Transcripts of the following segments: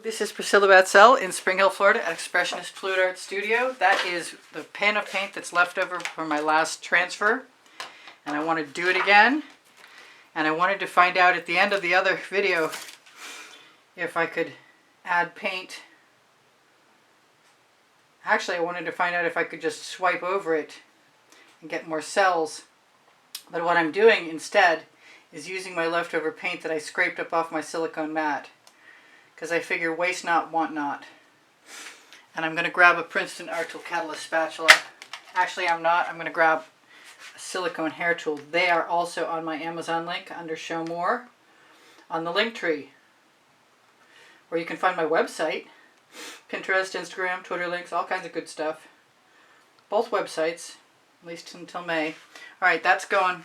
this is Priscilla Batzell in Spring Hill, Florida at Expressionist Fluid Art Studio. That is the pan of paint that's left over from my last transfer. And I want to do it again. And I wanted to find out at the end of the other video if I could add paint. Actually, I wanted to find out if I could just swipe over it and get more cells. But what I'm doing instead is using my leftover paint that I scraped up off my silicone mat. Because I figure waste not, want not. And I'm going to grab a Princeton Art Tool Catalyst spatula. Actually, I'm not. I'm going to grab a silicone hair tool. They are also on my Amazon link under Show More on the link tree. Or you can find my website, Pinterest, Instagram, Twitter links, all kinds of good stuff. Both websites, at least until May. Alright, that's going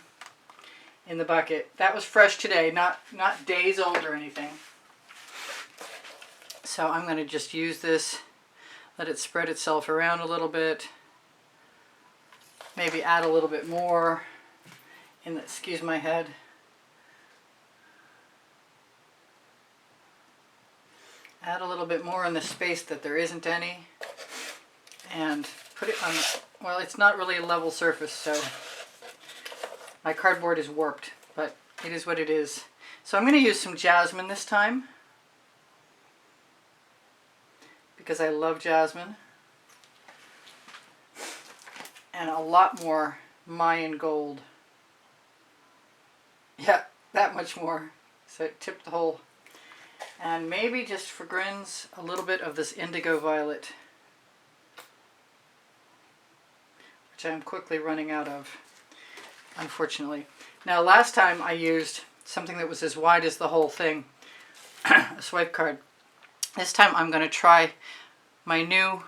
in the bucket. That was fresh today, not days old or anything. So I'm going to just use this, let it spread itself around a little bit. Maybe add a little bit more in the, excuse my head. Add a little bit more in the space that there isn't any. And put it on, well, it's not really a level surface, so my cardboard is warped, but it is what it is. So I'm going to use some jasmine this time, because I love jasmine, and a lot more Mayan gold. Yeah, that much more. So it tipped the whole. And maybe just for grins, a little bit of this indigo violet, which I'm quickly running out of, unfortunately. Now, last time I used something that was as wide as the whole thing, a swipe card. This time I'm going to try my new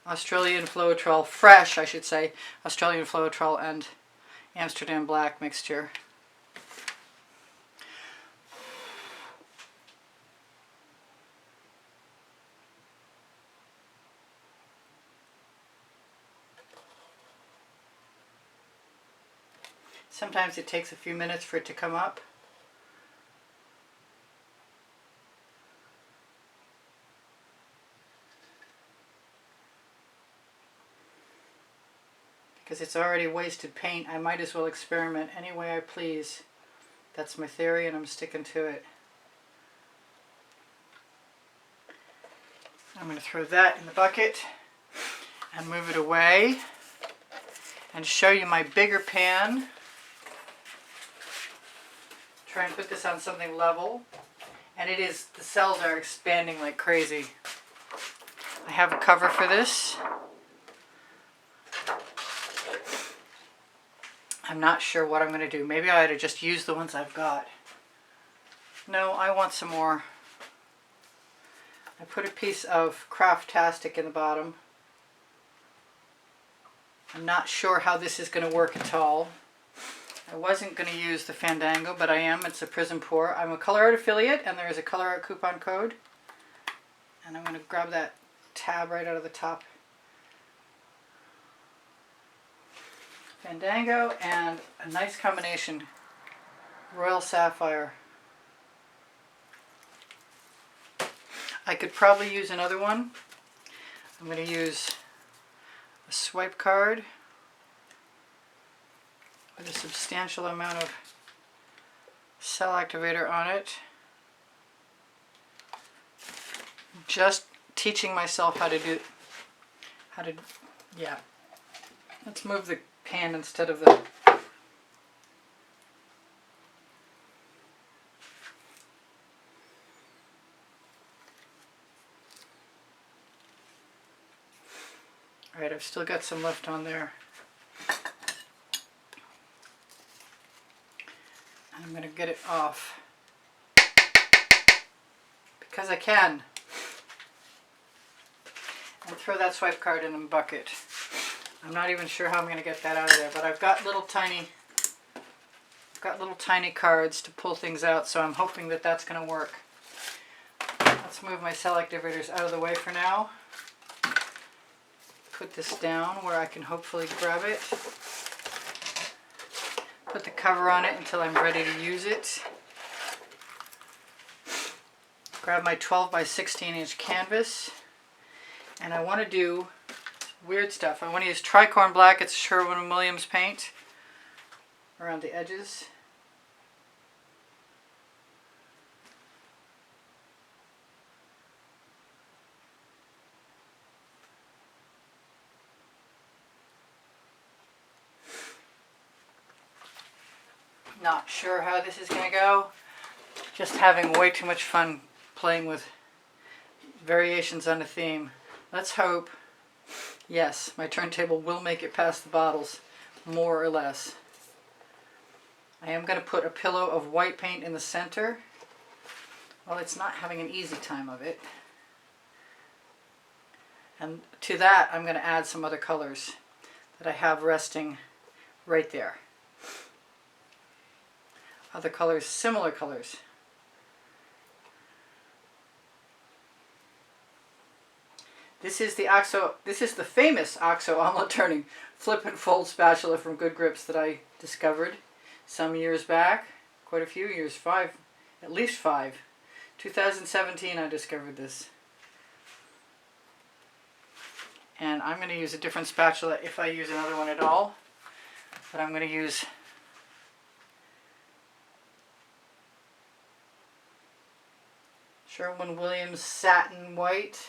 Australian Floetrol, fresh I should say, Australian Floetrol and Amsterdam Black mixture. Sometimes it takes a few minutes for it to come up. Because it's already wasted paint, I might as well experiment any way I please. That's my theory, and I'm sticking to it. I'm going to throw that in the bucket and move it away and show you my bigger pan. Try and put this on something level, and it is, the cells are expanding like crazy. I have a cover for this. I'm not sure what I'm going to do. Maybe I ought to just use the ones I've got. No, I want some more. I put a piece of Craft-tastic in the bottom. I'm not sure how this is going to work at all. I wasn't going to use the Fandango, but I am. It's a Prizm pour. I'm a Colourarte affiliate, and there is a Colourarte coupon code. And I'm going to grab that tab right out of the top. Fandango and a nice combination, Royal Sapphire. I could probably use another one. I'm going to use a swipe card with a substantial amount of cell activator on it. Just teaching myself how to do, yeah. Let's move the pan instead of the, alright, I've still got some left on there. And I'm going to get it off because I can, and throw that swipe card in the bucket. I'm not even sure how I'm going to get that out of there, but I've got little tiny cards to pull things out, so I'm hoping that that's going to work. Let's move my cell activators out of the way for now. Put this down where I can hopefully grab it. Put the cover on it until I'm ready to use it. Grab my 12 by 16 inch canvas, and I want to do weird stuff. I want to use Tricorn black. It's Sherwin-Williams paint around the edges. Not sure how this is going to go. Just having way too much fun playing with variations on a theme. Let's hope, yes, my turntable will make it past the bottles, more or less. I am going to put a pillow of white paint in the center. Well, it's not having an easy time of it. And to that, I'm going to add some other colors that I have resting right there. Other colors, similar colors. This is the famous OXO omelet turning flip and fold spatula from Good Grips that I discovered some years back, quite a few years, at least five. 2017 I discovered this. And I'm going to use a different spatula if I use another one at all. But I'm going to use Sherwin-Williams Satin White.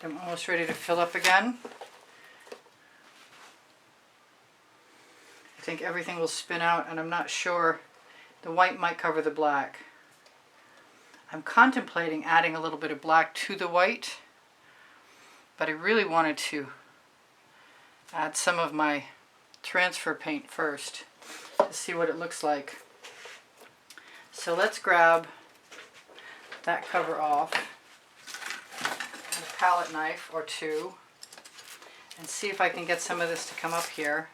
I'm almost ready to fill up again. I think everything will spin out, and I'm not sure. The white might cover the black. I'm contemplating adding a little bit of black to the white, but I really wanted to add some of my transfer paint first to see what it looks like. So let's grab that cover off, and a palette knife or two, and see if I can get some of this to come up here.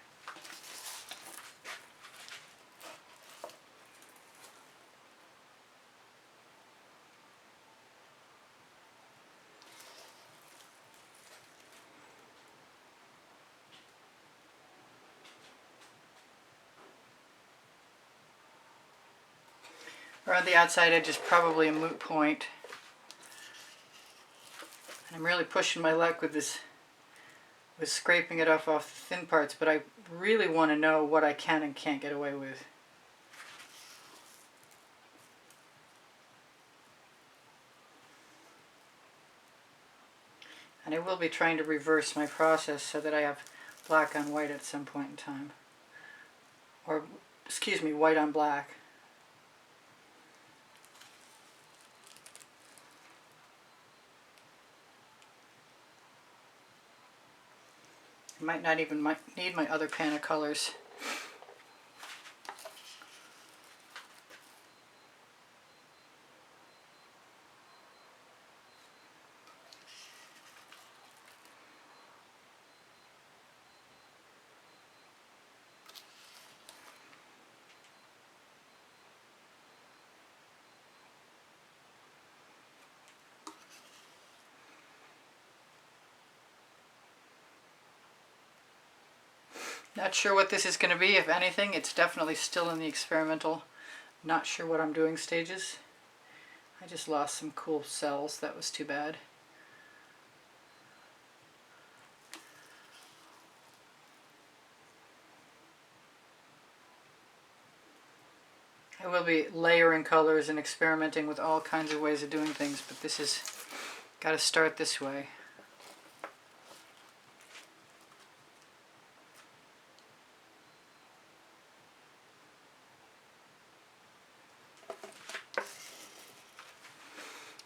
Around the outside edge is probably a moot point. And I'm really pushing my luck with this, with scraping it off the thin parts, but I really want to know what I can and can't get away with. And I will be trying to reverse my process so that I have black on white at some point in time. Or, excuse me, white on black. I might not even need my other pan of colors. Not sure what this is going to be, if anything. It's definitely still in the experimental, not sure what I'm doing stages. I just lost some cool cells. That was too bad. I will be layering colors and experimenting with all kinds of ways of doing things, but this is got to start this way.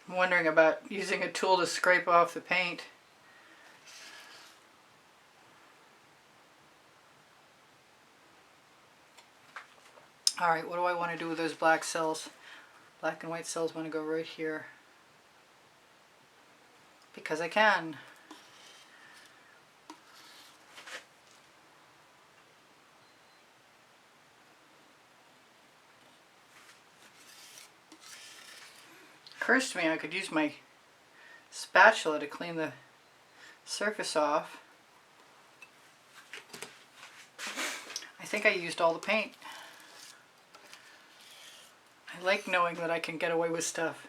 I'm wondering about using a tool to scrape off the paint. Alright, what do I want to do with those black cells? Black and white cells want to go right here. Because I can. Occurs to me I could use my spatula to clean the surface off. I think I used all the paint. I like knowing that I can get away with stuff.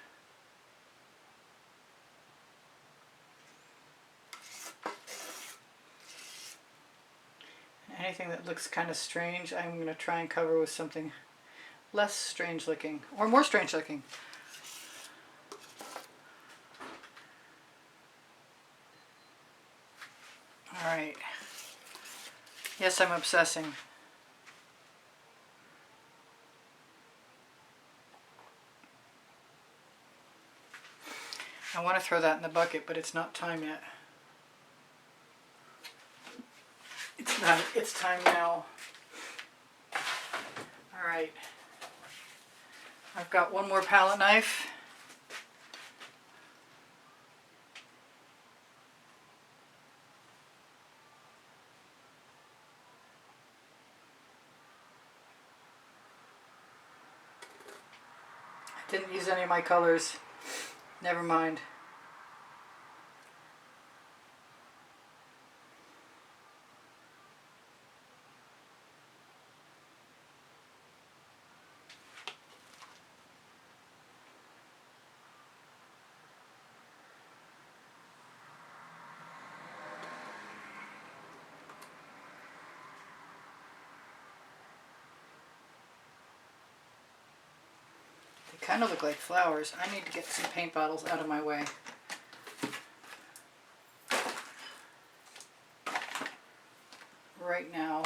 Anything that looks kind of strange, I'm going to try and cover with something less strange looking, or more strange looking. Alright. Yes, I'm obsessing. I want to throw that in the bucket, but it's not time yet. It's time now. Alright. I've got one more palette knife. I didn't use any of my colors. Never mind. They kind of look like flowers. I need to get some paint bottles out of my way. Right now.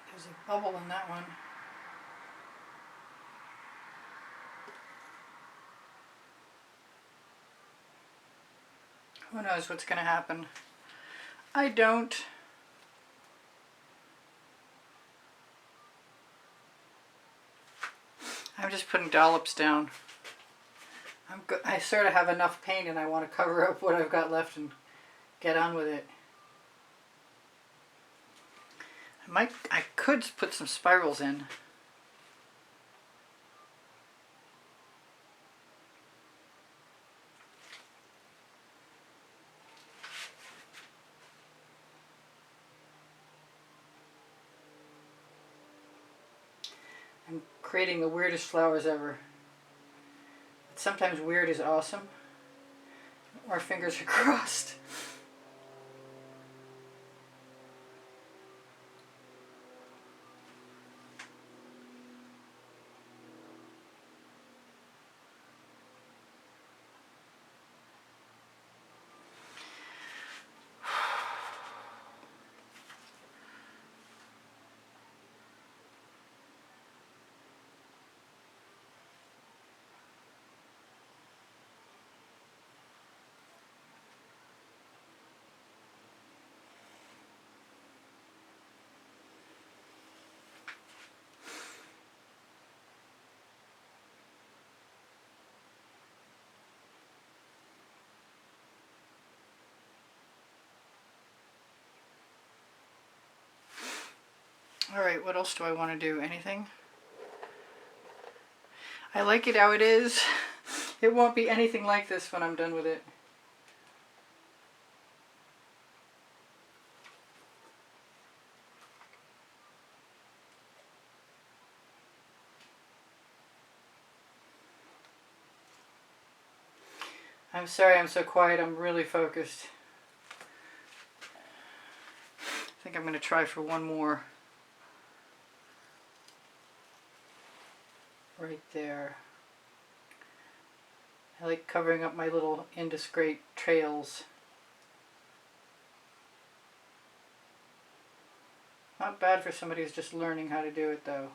There's a bubble in that one. Who knows what's going to happen? I don't. I'm just putting dollops down. I sort of have enough paint and I want to cover up what I've got left and get on with it. I could put some spirals in. I'm creating the weirdest flowers ever. But sometimes weird is awesome. Our fingers are crossed. Alright, what else do I want to do? Anything? I like it how it is. It won't be anything like this when I'm done with it. I'm sorry I'm so quiet. I'm really focused. I think I'm going to try for one more. Right there. I like covering up my little indiscreet trails. Not bad for somebody who's just learning how to do it though.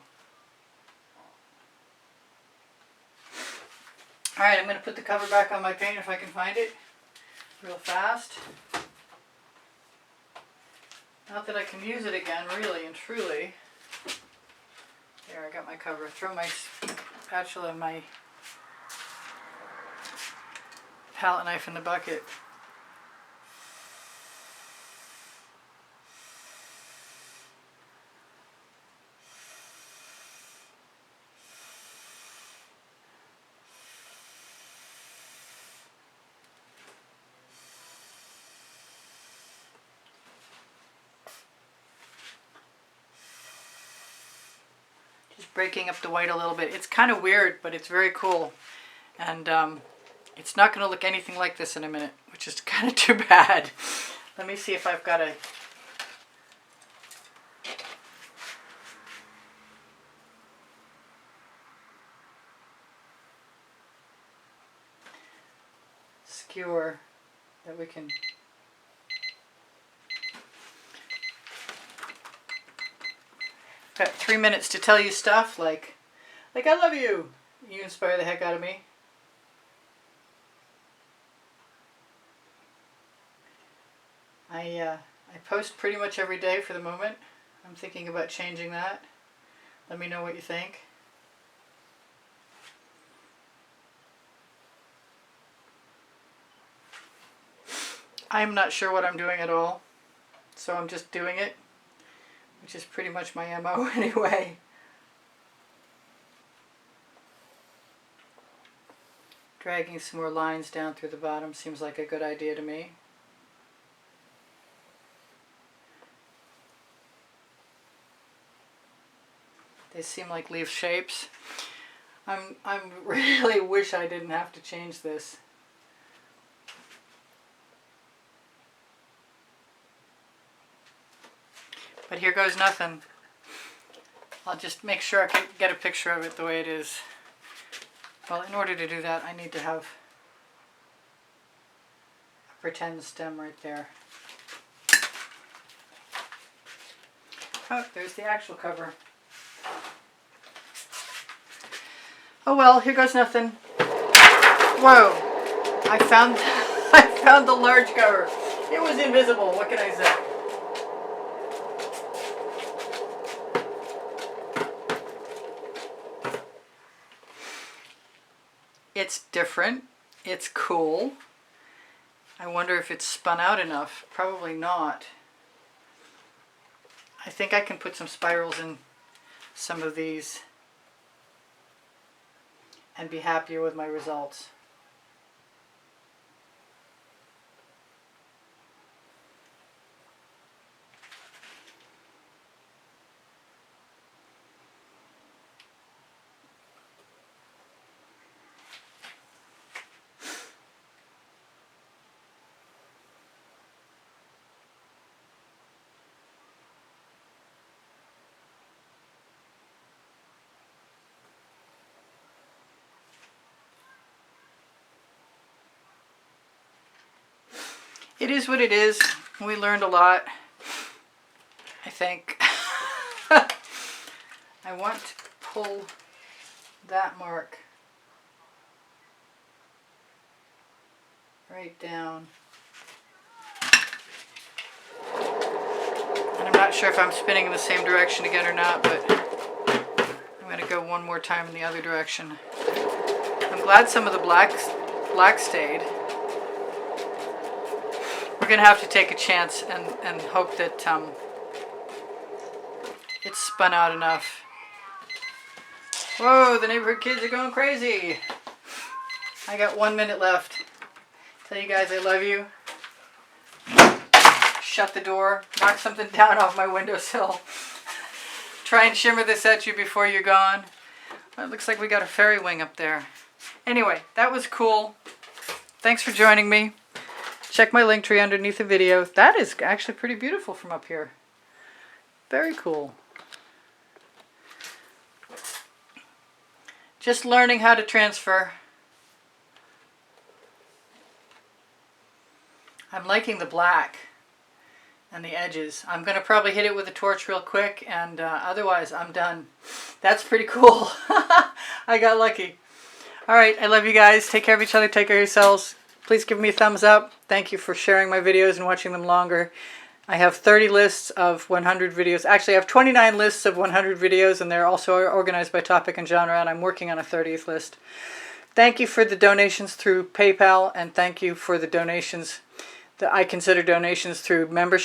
Alright, I'm going to put the cover back on my paint if I can find it real fast. Not that I can use it again, really and truly. There, I got my cover. Throw my spatula and my palette knife in the bucket. breaking up the white a little bit. It's kind of weird, but it's very cool. And it's not going to look anything like this in a minute, which is kind of too bad. Let me see if I've got a... skewer that we can... Got 3 minutes to tell you stuff like I love you. You inspire the heck out of me. I post pretty much every day for the moment. I'm thinking about changing that. Let me know what you think. I'm not sure what I'm doing at all, so I'm just doing it, which is pretty much my MO anyway. Dragging some more lines down through the bottom seems like a good idea to me. They seem like leaf shapes. I'm really wish I didn't have to change this. But here goes nothing. I'll just make sure I can get a picture of it the way it is. Well, in order to do that, I need to have a pretend stem right there. Oh, there's the actual cover. Oh well, here goes nothing. Whoa! I found the large cover. It was invisible. What can I say? It's different. It's cool. I wonder if it's spun out enough. Probably not. I think I can put some spirals in some of these and be happier with my results. It is what it is. We learned a lot, I think. I want to pull that mark right down. And I'm not sure if I'm spinning in the same direction again or not, but I'm going to go one more time in the other direction. I'm glad some of the black stayed. We're going to have to take a chance and hope that it's spun out enough. Whoa, the neighborhood kids are going crazy. I got 1 minute left. Tell you guys I love you. Shut the door. Knock something down off my windowsill. Try and shimmer this at you before you're gone. Well, it looks like we got a fairy wing up there. Anyway, that was cool. Thanks for joining me. Check my link tree underneath the video. That is actually pretty beautiful from up here. Very cool. Just learning how to transfer. I'm liking the black and the edges. I'm going to probably hit it with a torch real quick, and otherwise I'm done. That's pretty cool. I got lucky. Alright, I love you guys. Take care of each other. Take care of yourselves. Please give me a thumbs up. Thank you for sharing my videos and watching them longer. I have 30 lists of 100 videos. Actually, I have 29 lists of 100 videos, and they're also organized by topic and genre, and I'm working on a 30th list. Thank you for the donations through PayPal, and thank you for the donations that I consider donations through membership.